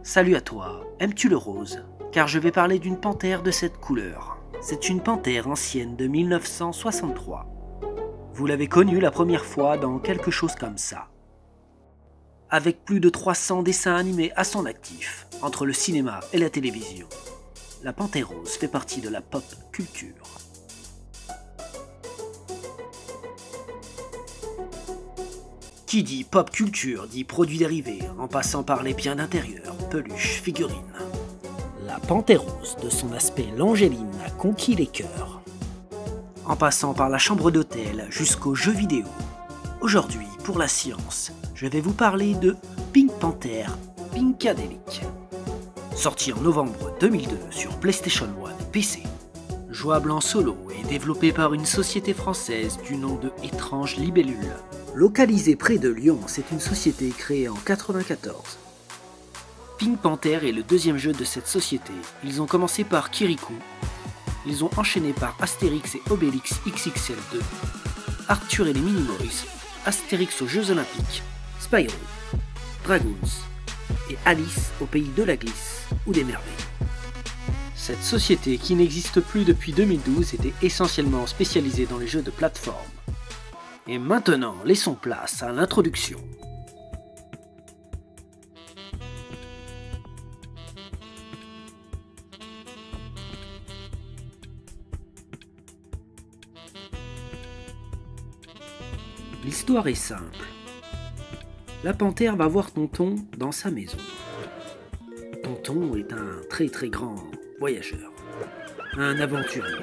Salut à toi, aimes-tu le rose? Car je vais parler d'une panthère de cette couleur. C'est une panthère ancienne de 1963. Vous l'avez connue la première fois dans quelque chose comme ça. Avec plus de 300 dessins animés à son actif, entre le cinéma et la télévision, la panthère rose fait partie de la pop culture. Qui dit pop culture dit produits dérivés, en passant par les biens d'intérieur, peluches, figurines. La panthère rose, de son aspect langéline, a conquis les cœurs. En passant par la chambre d'hôtel jusqu'aux jeux vidéo. Aujourd'hui, pour la science, je vais vous parler de Pink Panther Pinkadelic. Sorti en novembre 2002 sur PlayStation 1 et PC. Jouable en solo et développé par une société française du nom de Étrange Libellule. Localisée près de Lyon, c'est une société créée en 1994. Pink Panther est le deuxième jeu de cette société. Ils ont commencé par Kirikou. Ils ont enchaîné par Astérix et Obélix XXL2, Arthur et les Minimoys, Astérix aux Jeux Olympiques, Spyro, Dragons et Alice au pays de la glisse ou des merveilles. Cette société, qui n'existe plus depuis 2012, était essentiellement spécialisée dans les jeux de plateforme. Et maintenant, laissons place à l'introduction. L'histoire est simple. La panthère va voir Tonton dans sa maison. Tonton est un très grand voyageur, un aventurier.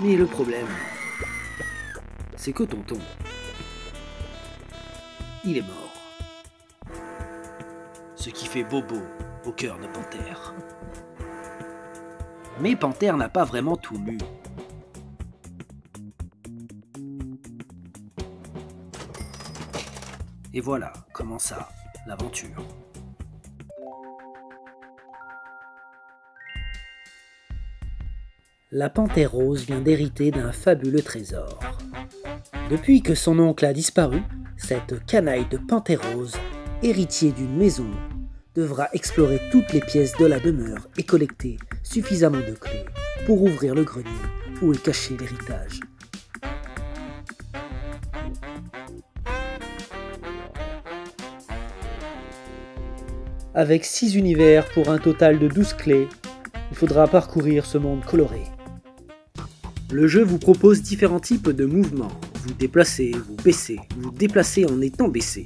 Mais le problème, c'est que Tonton, il est mort. Ce qui fait bobo au cœur de Panthère. Mais Panthère n'a pas vraiment tout lu. Et voilà, commença l'aventure. La panthère rose vient d'hériter d'un fabuleux trésor. Depuis que son oncle a disparu, cette canaille de panthère rose, héritier d'une maison, devra explorer toutes les pièces de la demeure et collecter suffisamment de clés pour ouvrir le grenier où est caché l'héritage. Avec 6 univers pour un total de 12 clés, il faudra parcourir ce monde coloré. Le jeu vous propose différents types de mouvements. Vous déplacez, vous baissez, vous déplacez en étant baissé.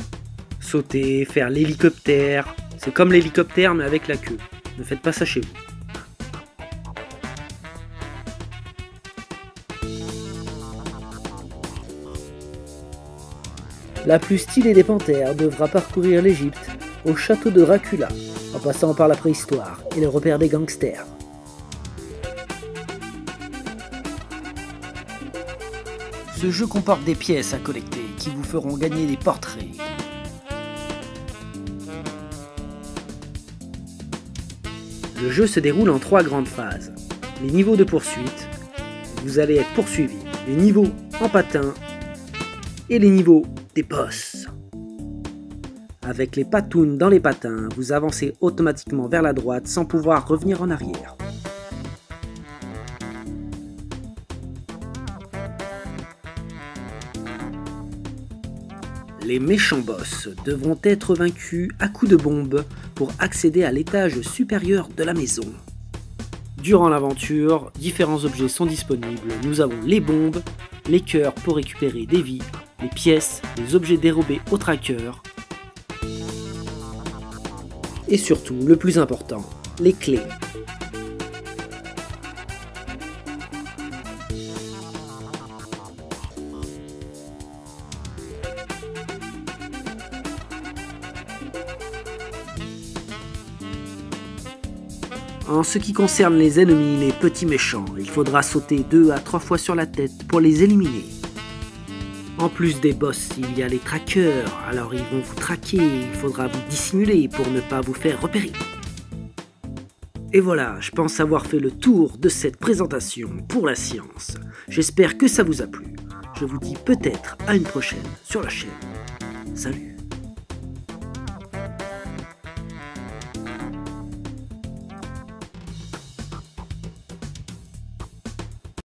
Sauter, faire l'hélicoptère, c'est comme l'hélicoptère mais avec la queue. Ne faites pas ça chez vous. La plus stylée des panthères devra parcourir l'Égypte au château de Dracula, en passant par la préhistoire et le repère des gangsters. Ce jeu comporte des pièces à collecter qui vous feront gagner des portraits. Le jeu se déroule en 3 grandes phases. Les niveaux de poursuite, vous allez être poursuivi. Les niveaux en patin et les niveaux des boss. Avec les patounes dans les patins, vous avancez automatiquement vers la droite sans pouvoir revenir en arrière. Les méchants boss devront être vaincus à coups de bombe pour accéder à l'étage supérieur de la maison. Durant l'aventure, différents objets sont disponibles. Nous avons les bombes, les cœurs pour récupérer des vies, les pièces, les objets dérobés au tracker, et surtout, le plus important, les clés. En ce qui concerne les ennemis, les petits méchants, il faudra sauter 2 à 3 fois sur la tête pour les éliminer. En plus des boss, il y a les trackers, alors ils vont vous traquer, il faudra vous dissimuler pour ne pas vous faire repérer. Et voilà, je pense avoir fait le tour de cette présentation pour la science. J'espère que ça vous a plu. Je vous dis peut-être à une prochaine sur la chaîne. Salut!